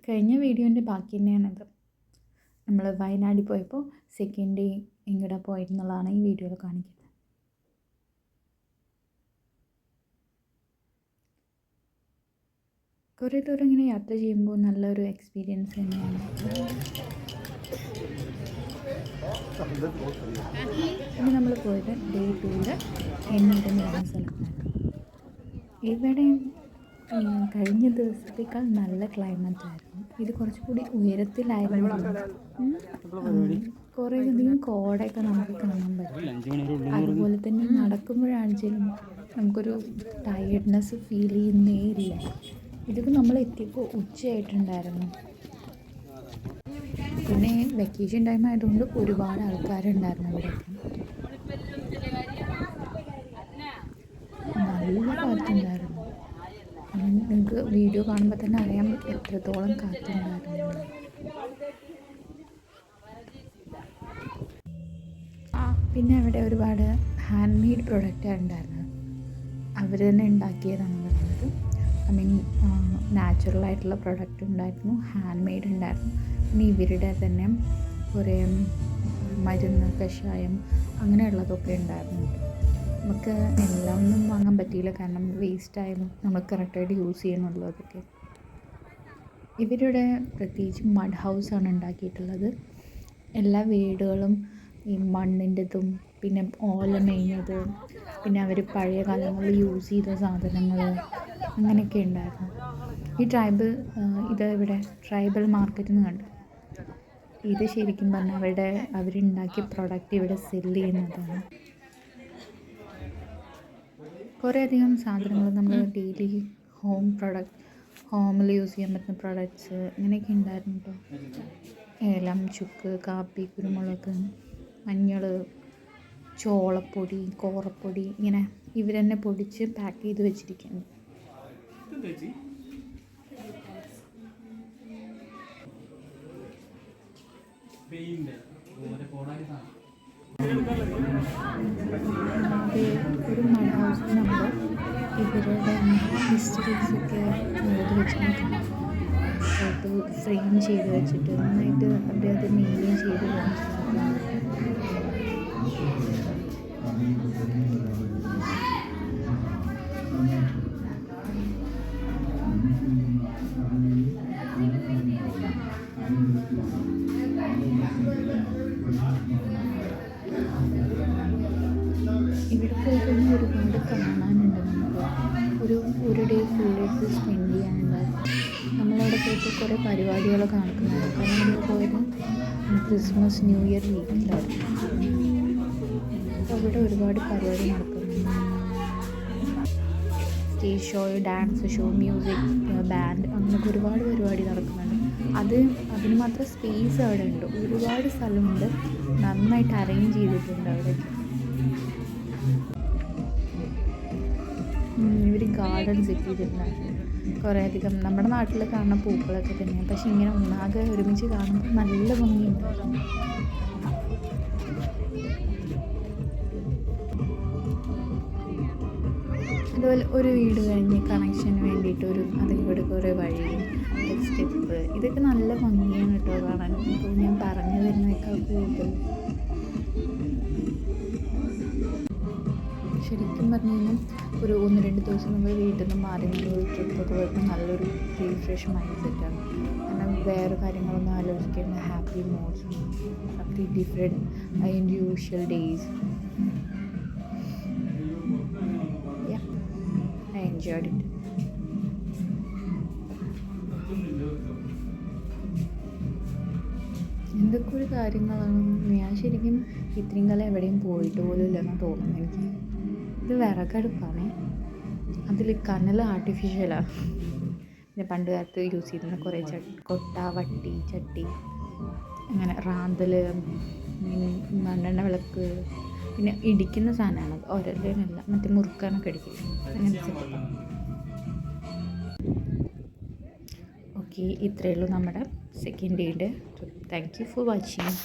കഴിഞ്ഞ വീഡിയോൻ്റെ ബാക്കി തന്നെയാണിത്. നമ്മൾ വയനാട്ടിൽ പോയപ്പോൾ സെക്കൻഡ് ഡേ എങ്ങോട്ടാ പോയിരുന്നുള്ളതാണ് ഈ വീഡിയോയിൽ കാണിക്കുന്നത്. കുറേ ദൂരം ഇങ്ങനെ യാത്ര ചെയ്യുമ്പോൾ നല്ലൊരു എക്സ്പീരിയൻസ് തന്നെയാണ്. ഇനി നമ്മൾ പോയത് ഡേ 2 എന്നീട് എന്ന് പറയുന്ന സ്ഥലത്താണ്. ഇവിടെ കഴിഞ്ഞ ദിവസത്തേക്കാൾ നല്ല ക്ലൈമറ്റ് ആയിരുന്നു. ഇത് കുറച്ചുകൂടി ഉയരത്തിലായിരുന്നു. കുറേ അധികം കോടയൊക്കെ നമുക്ക് കാണാൻ പറ്റും. അതുപോലെ തന്നെ നടക്കുമ്പോഴാണെങ്കിലും നമുക്കൊരു ടയർഡ്നെസ് ഫീൽ ചെയ്യുന്നേ ഇല്ല. ഇതൊക്കെ നമ്മൾ എത്തിയപ്പോൾ ഉച്ചയായിട്ടുണ്ടായിരുന്നു. പിന്നെ വെക്കേഷൻ ടൈം ആയതുകൊണ്ട് ഒരുപാട് ആൾക്കാരുണ്ടായിരുന്നു ഇവിടെയൊക്കെ. നല്ല കാറ്റുണ്ടായിരുന്നു. നിങ്ങൾക്ക് വീഡിയോ കാണുമ്പോൾ തന്നെ അറിയാം എത്രത്തോളം കാറ്റുണ്ടായിരുന്നു. പിന്നെ അവിടെ ഒരുപാട് ഹാൻഡ് മെയ്ഡ് പ്രൊഡക്റ്റാണ് ഉണ്ടായിരുന്നത്. അവർ തന്നെ ഉണ്ടാക്കിയതാണ് പറയുന്നത്. ഐ മീൻ നാച്ചുറലായിട്ടുള്ള പ്രൊഡക്റ്റ് ഉണ്ടായിരുന്നു, ഹാൻഡ് മെയ്ഡ് ഉണ്ടായിരുന്നു. പിന്നെ ഇവരുടെ തന്നെ കുറേ മരുന്ന്, കഷായം അങ്ങനെയുള്ളതൊക്കെ ഉണ്ടായിരുന്നു. നമുക്ക് എല്ലാം ഒന്നും വാങ്ങാൻ പറ്റിയില്ല, കാരണം വേസ്റ്റായാലും നമ്മൾ കറക്റ്റായിട്ട് യൂസ് ചെയ്യുന്നുള്ളൂ അതൊക്കെ. ഇവരുടെ പ്രത്യേകിച്ച് മഡ് ഹൗസാണ് ഉണ്ടാക്കിയിട്ടുള്ളത്. എല്ലാ വീടുകളും ഈ മണ്ണിൻ്റെതും പിന്നെ ഓല മേഞ്ഞത്, പിന്നെ അവർ പഴയ കാലങ്ങളിൽ യൂസ് ചെയ്ത സാധനങ്ങൾ അങ്ങനെയൊക്കെ ഉണ്ടായിരുന്നു. ഈ ഇത് ഇവിടെ ട്രൈബൽ മാർക്കറ്റിൽ നിന്ന് കണ്ടു. ഇത് ശരിക്കും പറഞ്ഞാൽ അവരുണ്ടാക്കിയ പ്രൊഡക്റ്റ് ഇവിടെ സെല്ല് ചെയ്യുന്നതാണ്. കുറേയധികം സാധനങ്ങൾ നമ്മൾ ഡെയിലി ഹോമിൽ യൂസ് ചെയ്യാൻ പറ്റുന്ന പ്രൊഡക്ട്സ് അങ്ങനെയൊക്കെ ഉണ്ടായിരുന്നു കേട്ടോ. ഏലം, ചുക്ക്, കാപ്പി, കുരുമുളക്, മഞ്ഞൾ, ചോളപ്പൊടി, കോറപ്പൊടി ഇങ്ങനെ ഇവർ തന്നെ പൊടിച്ച് പാക്ക് ചെയ്ത് വെച്ചിരിക്കുന്നു. ഒരു മഡ് ഹൗസ് നമ്മൾ ഇവരുടെ ഹിസ്റ്ററീസൊക്കെ എഴുതി വെച്ചിട്ടുണ്ട്. ഫോട്ടോ ഫ്രെയിം ചെയ്ത് വെച്ചിട്ട് നന്നായിട്ട് അവരത് മെയിൻറ്റെയിൻ ചെയ്ത് ഇവിടെ പോയി കഴിഞ്ഞാൽ ഒരുപാട് കാണാനുണ്ട്. നമുക്ക് ഒരു ഡേ ഫുള്ളായിട്ട് സ്പെൻഡ് ചെയ്യാനുണ്ടാകും. നമ്മളവിടെ പോയിട്ട് കുറേ പരിപാടികളൊക്കെ നടക്കുന്നുണ്ട്. കാരണം നമ്മൾ പോയത് ക്രിസ്മസ്, ന്യൂ ഇയർ വീക്കിലായിരുന്നു. അപ്പോൾ അവിടെ ഒരുപാട് പരിപാടി നടക്കുന്നുണ്ട്. Stage show, dance show, music band അങ്ങനെയൊക്കെ ഒരുപാട് പരിപാടി നടക്കുന്നുണ്ട്. അതിന് മാത്രം സ്പേസ് അവിടെ ഉണ്ട്, ഒരുപാട് സ്ഥലമുണ്ട്, നന്നായിട്ട് അറേഞ്ച് ചെയ്തിട്ടുണ്ട് അവിടെ. ഇവർ ഗാർഡൻ സെറ്റ് ചെയ്തിട്ടുണ്ടായിരുന്നു. കുറേ അധികം നമ്മുടെ നാട്ടിൽ കാണുന്ന പൂക്കളൊക്കെ തന്നെയാണ്, പക്ഷെ ഇങ്ങനെ ഒന്നാകെ ഒരുമിച്ച് കാണുമ്പോൾ നല്ല ഭംഗിയുണ്ടായിരുന്നു. അതുപോലെ ഒരു വീട് കഴിഞ്ഞ് കണക്ഷന് വേണ്ടിയിട്ട് അതിലൂടെ കുറേ വഴി, സ്റ്റെപ്പ്, ഇതൊക്കെ നല്ല ഭംഗിയാണ് കേട്ടോ കാണാൻ. ഇപ്പോൾ ഞാൻ പറഞ്ഞു തരുന്നേക്കാൾ കൂടുതൽ ശരിക്കും പറഞ്ഞു കഴിഞ്ഞാൽ ഒരു 1-2 ദിവസം നമ്മൾ വീട്ടിൽ നിന്ന് മാറി ഒരു ട്രിപ്പൊക്കെ പോയപ്പോൾ നല്ലൊരു റീഫ്രഷ് മൈൻഡ് സെറ്റാണ്. കാരണം വേറെ കാര്യങ്ങളൊന്നും ആലോചിക്കേണ്ട, ഹാപ്പി മൂഡ്സ്, കംപ്ലീറ്റ് ഡിഫറെൻറ്റ് അതിൻ്റെ usual days. I enjoyed it. എന്തൊക്കെ ഒരു കാര്യങ്ങളാണ്. ഞാൻ ശരിക്കും ഇത്രയും കാലം എവിടെയും പോയിട്ട് പോലും ഇല്ലെന്ന് തോന്നുന്നു എനിക്ക്. ഇത് വിറകടുപ്പാണ്, അതിൽ കനൽ ആർട്ടിഫിഷ്യലാണ്. പിന്നെ പണ്ട് കാലത്ത് യൂസ് ചെയ്തിരുന്ന കുറേ കൊട്ട, വട്ടി, ചട്ടി, അങ്ങനെ റാന്തൽ, മണ്ണെണ്ണ വിളക്ക്, പിന്നെ ഇടിക്കുന്ന സാധനമാണ് ഓരോരുത്തരല്ല, മറ്റേ മുറുക്കാനൊക്കെ അടിക്കും, അങ്ങനത്തെ സെറ്റപ്പാണ്. ഓക്കെ, ഇത്രയേ ഉള്ളൂ നമ്മുടെ സെക്കൻഡ് ഡേയുടെ trip. Thank you for watching.